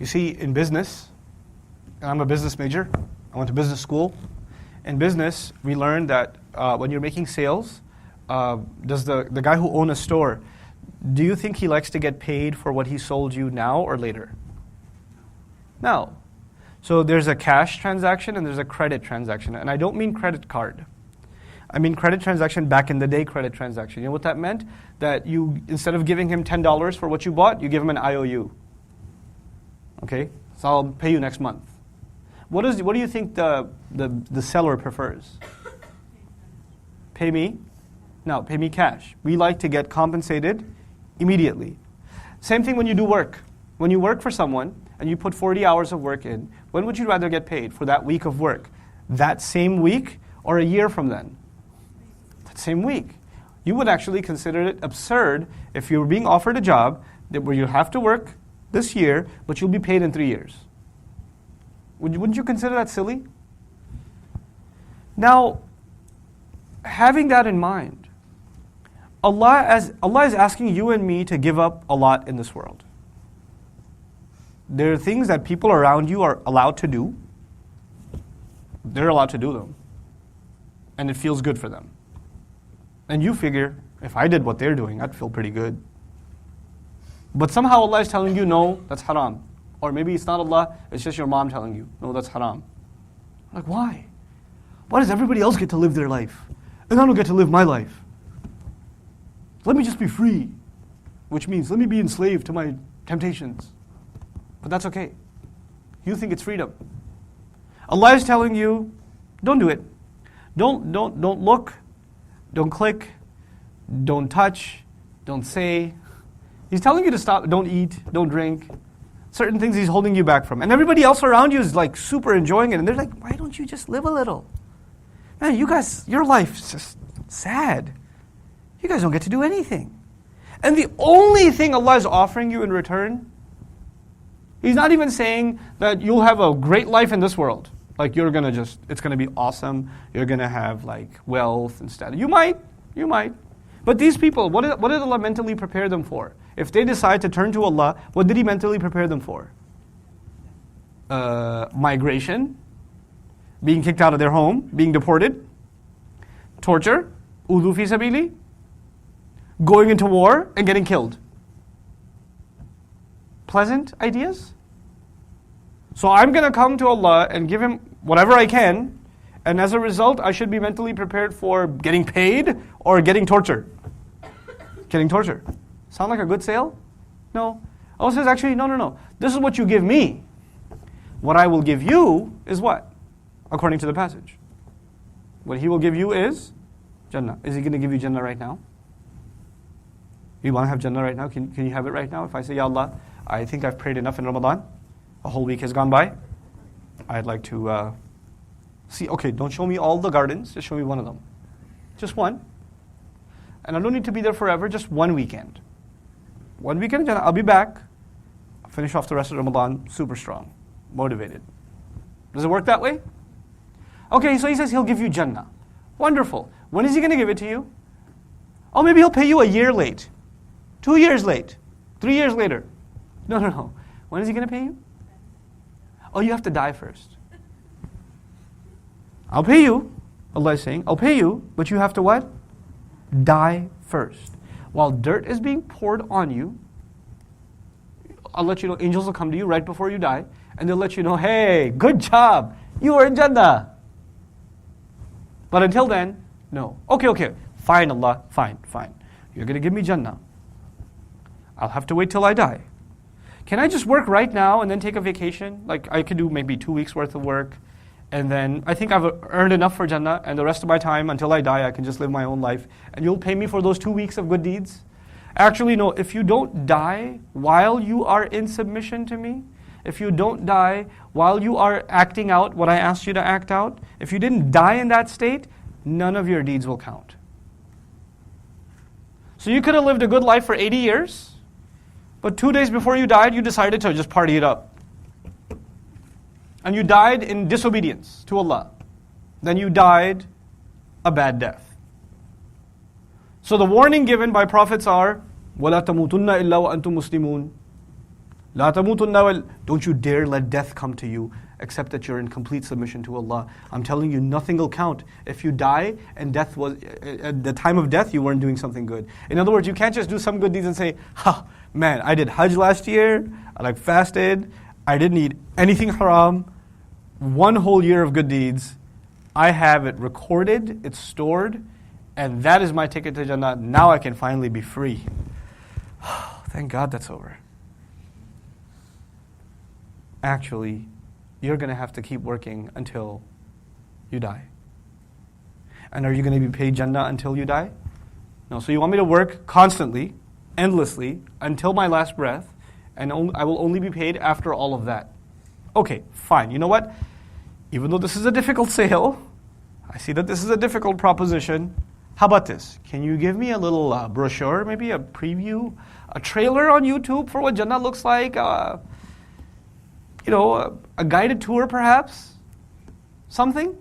You see, in business, and I'm a business major, I went to business school. In business, we learned that when you're making sales, does the guy who owns a store, do you think he likes to get paid for what he sold you now or later? No. So there's a cash transaction and there's a credit transaction. And I don't mean credit card. I mean credit transaction, back in the day credit transaction. You know what that meant? That you, instead of giving him $10 for what you bought, you give him an IOU. Okay? So I'll pay you next month. What do you think the seller prefers? Pay me? No, pay me cash. We like to get compensated immediately. Same thing when you do work. When you work for someone and you put 40 hours of work in, when would you rather get paid for that week of work? That same week or a year from then? That same week. You would actually consider it absurd if you were being offered a job where you have to work this year, but you'll be paid in 3 years. Wouldn't you consider that silly? Now, having that in mind, Allah is asking you and me to give up a lot in this world. There are things that people around you are allowed to do. They're allowed to do them. And it feels good for them. And you figure, if I did what they're doing, I'd feel pretty good. But somehow Allah is telling you, no, that's haram. Or maybe it's not Allah, it's just your mom telling you, no, that's haram. Like, why? Why does everybody else get to live their life? And I don't get to live my life? Let me just be free. Which means, let me be enslaved to my temptations. But that's okay. You think it's freedom. Allah is telling you, don't do it. Don't look, don't click, don't touch, don't say. He's telling you to stop, don't eat, don't drink. Certain things He's holding you back from. And everybody else around you is like super enjoying it. And they're like, why don't you just live a little? Man, you guys, your life's just sad. You guys don't get to do anything. And the only thing Allah is offering you in return, He's not even saying that you'll have a great life in this world. Like you're going to just, it's going to be awesome. You're going to have like wealth and status. You might. But these people, what did Allah mentally prepare them for? If they decide to turn to Allah, what did He mentally prepare them for? Migration, being kicked out of their home, being deported, torture, udhu fi sabili, going into war and getting killed. Pleasant ideas? So I'm going to come to Allah and give Him whatever I can, and as a result, I should be mentally prepared for getting paid or getting tortured. Getting tortured. Sound like a good sale? No. Allah says, actually, no. This is what you give me. What I will give you is what? According to the passage. What He will give you is Jannah. Is He going to give you Jannah right now? You want to have Jannah right now? Can you have it right now? If I say, Ya Allah, I think I've prayed enough in Ramadan. A whole week has gone by. I'd like to see, okay, don't show me all the gardens. Just show me one of them. Just one. And I don't need to be there forever, just one weekend. One weekend in Jannah, I'll be back. I'll finish off the rest of Ramadan super strong, motivated. Does it work that way? Okay, so He says He'll give you Jannah. Wonderful. When is He going to give it to you? Oh, maybe He'll pay you a year late, 2 years late, 3 years later. No. When is He going to pay you? Oh, you have to die first. I'll pay you, Allah is saying, I'll pay you, but you have to what? Die first. While dirt is being poured on you, I'll let you know, angels will come to you right before you die, and they'll let you know, hey, good job, you are in Jannah. But until then, no. Okay, fine Allah, fine. You're going to give me Jannah. I'll have to wait till I die. Can I just work right now and then take a vacation? Like I could do maybe 2 weeks worth of work, and then I think I've earned enough for Jannah, and the rest of my time until I die, I can just live my own life. And you'll pay me for those 2 weeks of good deeds? Actually, no, if you don't die while you are in submission to me, if you don't die while you are acting out what I asked you to act out, if you didn't die in that state, none of your deeds will count. So you could have lived a good life for 80 years, but 2 days before you died, you decided to just party it up. And you died in disobedience to Allah. Then you died a bad death. So the warning given by prophets are, وَلَا تَمُوتُنَّ إِلَّا وَأَنْتُمْ مُسْلِمُونَ. لا تموتن don't you dare let death come to you except that you're in complete submission to Allah. I'm telling you, nothing will count if you die and death was at the time of death you weren't doing something good. In other words, you can't just do some good deeds and say, "Ha, man, I did Hajj last year. I fasted. I didn't eat anything haram. One whole year of good deeds. I have it recorded. It's stored, and that is my ticket to Jannah. Now I can finally be free." Thank God that's over. Actually, you're going to have to keep working until you die. And are you going to be paid Jannah until you die? No. So you want me to work constantly, endlessly, until my last breath, and I will only be paid after all of that. Okay, fine. You know what? Even though this is a difficult sale, I see that this is a difficult proposition. How about this? Can you give me a little brochure, maybe a preview, a trailer on YouTube for what Jannah looks like? A guided tour perhaps? Something?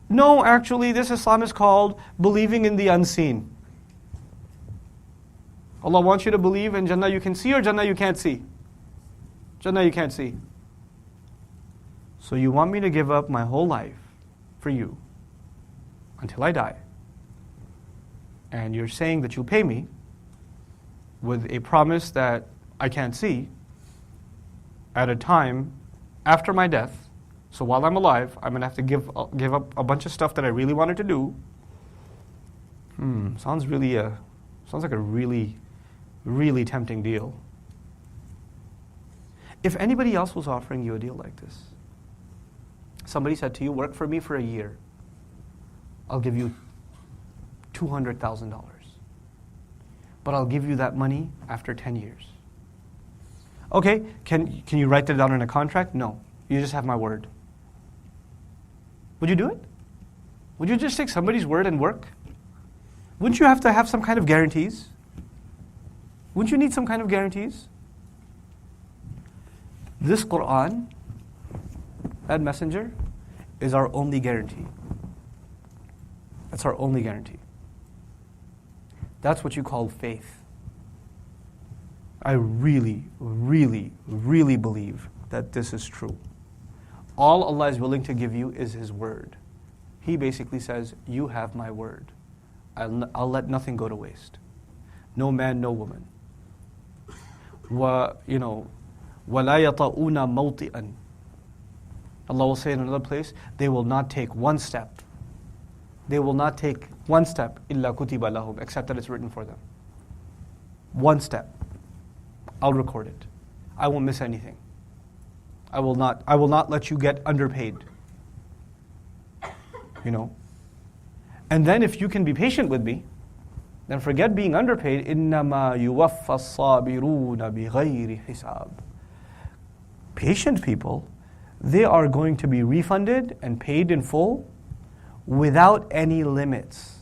No, actually, this Islam is called believing in the unseen. Allah wants you to believe in Jannah you can see or Jannah you can't see? Jannah you can't see. So you want me to give up my whole life for you until I die. And you're saying that you'll pay me with a promise that I can't see at a time after my death. So while I'm alive, I'm going to have to give up a bunch of stuff that I really wanted to do. Sounds like a really, really tempting deal. If anybody else was offering you a deal like this, somebody said to you, work for me for a year, I'll give you $200,000. But I'll give you that money after 10 years. Okay, can you write that down in a contract? No, you just have my word. Would you do it? Would you just take somebody's word and work? Wouldn't you have to have some kind of guarantees? Wouldn't you need some kind of guarantees? This Quran, that messenger, is our only guarantee. That's our only guarantee. That's what you call faith. I really, really, really believe that this is true. All Allah is willing to give you is His word. He basically says, you have my word. I'll let nothing go to waste. No man, no woman. وَلَا يَطَؤُونَ مَوْطِئًا. Allah will say in another place, they will not take one step. They will not take one step, إِلَّا كُتِبَ لَهُمْ, except that it's written for them. One step. I'll record it. I won't miss anything. I will not let you get underpaid. And then if you can be patient with me, then forget being underpaid. إِنَّمَا يُوَفَّ الصَّابِرُونَ بِغَيْرِ حِسَابٍ. Patient people, they are going to be refunded and paid in full without any limits.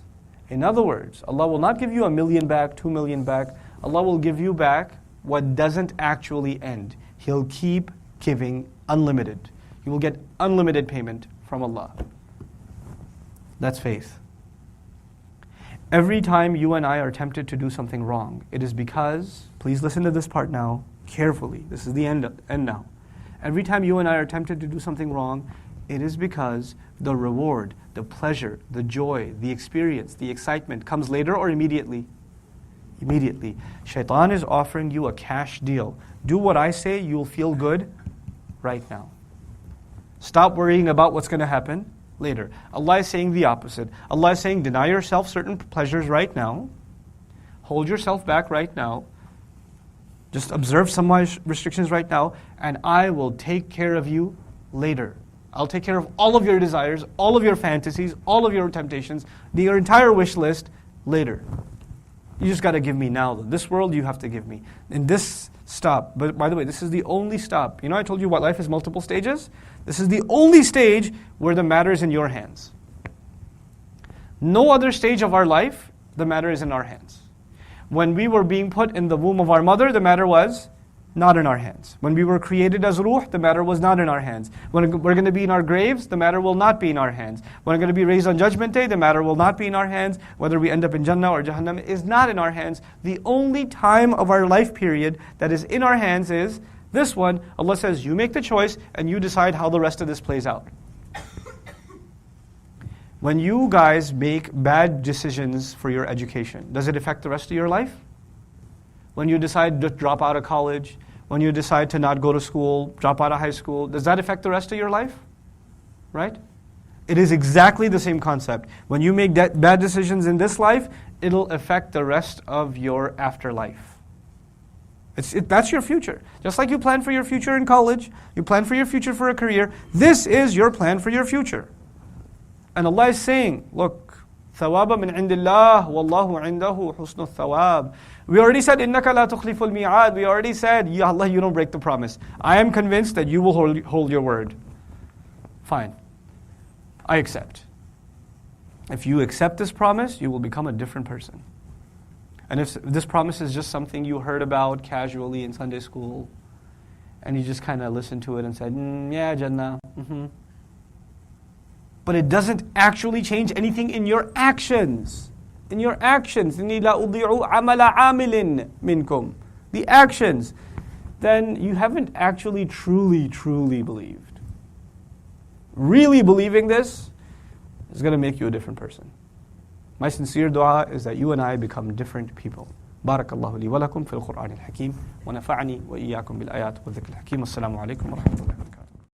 In other words, Allah will not give you $1 million back, 2 million back. Allah will give you back what doesn't actually end. He'll keep giving unlimited. You will get unlimited payment from Allah. That's faith. Every time you and I are tempted to do something wrong, it is because, please listen to this part now, carefully. This is the end now. Every time you and I are tempted to do something wrong, it is because the reward, the pleasure, the joy, the experience, the excitement comes later or immediately. Immediately. Shaitan is offering you a cash deal. Do what I say, you'll feel good right now. Stop worrying about what's going to happen later. Allah is saying the opposite. Allah is saying, deny yourself certain pleasures right now. Hold yourself back right now. Just observe some of my restrictions right now, and I will take care of you later. I'll take care of all of your desires, all of your fantasies, all of your temptations, your entire wish list later. You just got to give me now. This world you have to give me. In this stop, but by the way, this is the only stop. I told you what life is multiple stages? This is the only stage where the matter is in your hands. No other stage of our life, the matter is in our hands. When we were being put in the womb of our mother, the matter was not in our hands. When we were created as ruh, the matter was not in our hands. When we're going to be in our graves, the matter will not be in our hands. When we're going to be raised on Judgment Day, the matter will not be in our hands. Whether we end up in Jannah or Jahannam is not in our hands. The only time of our life period that is in our hands is this one. Allah says, you make the choice and you decide how the rest of this plays out. When you guys make bad decisions for your education, does it affect the rest of your life? When you decide to drop out of college, when you decide to not go to school, drop out of high school, does that affect the rest of your life? Right? It is exactly the same concept. When you make bad decisions in this life, it'll affect the rest of your afterlife. That's your future. Just like you plan for your future in college, you plan for your future for a career, this is your plan for your future. And Allah is saying, look, ثَوَابًا مِنْ عِنْدِ اللَّهِ وَاللَّهُ عِنْدَهُ حُسْنُ الثَّوَابِ. We already said, إِنَّكَ لَا تُخْلِفُ الْمِيعَادِ. We already said, Ya Allah, you don't break the promise. I am convinced that you will hold your word. Fine. I accept. If you accept this promise, you will become a different person. And if this promise is just something you heard about casually in Sunday school, and you just kind of listened to it and said, yeah, Jannah, but it doesn't actually change anything in your actions. In your actions, إِنِّي لَا أُضِيعُ عَمَلَ عَامِلٍ مِنْكُمْ. The actions, then you haven't actually truly believed. Really believing this is going to make you a different person. My sincere dua is that you and I become different people. بارك الله لي ولكم في القرآن الحكيم ونفعني وإياكم بالآيات والذكر الحكيم. السلام عليكم ورحمة الله وبركاته.